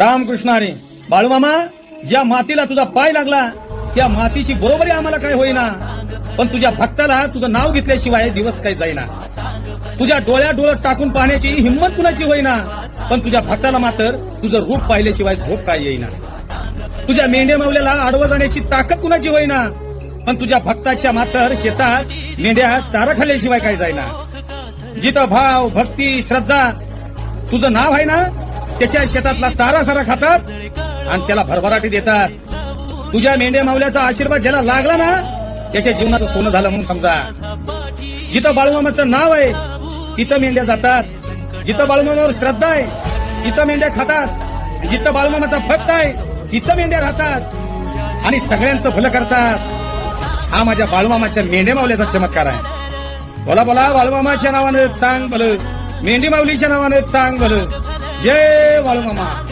रामकृष्ण हरी. बाळूमामा, ज्या मातीला तुझा पाय लागला त्या मातीची बरोबरी आम्हाला काय होईना, पण तुझ्या भक्ताला तुझं नाव घेतल्याशिवाय दिवस काही जाईना. तुझ्या डोळ्यात डोळ्यात टाकून पाहण्याची हिंमत कुणाची होईना, पण तुझ्या भक्ताला मात्र तुझं रूप पाहिल्याशिवाय झोप काय येईना. तुझ्या मेंढ्या मावल्याला आडवं जाण्याची ताकद कुणाची होईना, पण तुझ्या भक्ताच्या मात्र शेतात मेंढ्या चारा खाल्ल्याशिवाय काय जाईना. जिथं भाव भक्ती श्रद्धा तुझं नाव आहे ना, त्याच्या शेतातला चारा सारा खातात आणि त्याला भरभराटी देतात. तुझ्या मेंढ्या मावल्याचा आशीर्वाद ज्याला लागला ना, त्याच्या जीवनाचं सोनं झालं म्हणून समजा. जिथं बाळूमामाचं नाव आहे तिथं मेंढ्या जातात. जिथं बाळूमामावर श्रद्धा आहे तिथं मेंढ्या खातात. जिथं बाळूमामाचा भक्त आहे तिथं मेंढ्या राहतात आणि सगळ्यांचं भलं करतात. हा माझ्या बाळूमामाच्या मेंढ्या मावल्याचा चमत्कार आहे. बोला बोला, बाळूमामाच्या नावानं सांग भलं, मेंढी माऊलीच्या नावानं सांग भलं. जय बाळूमामा.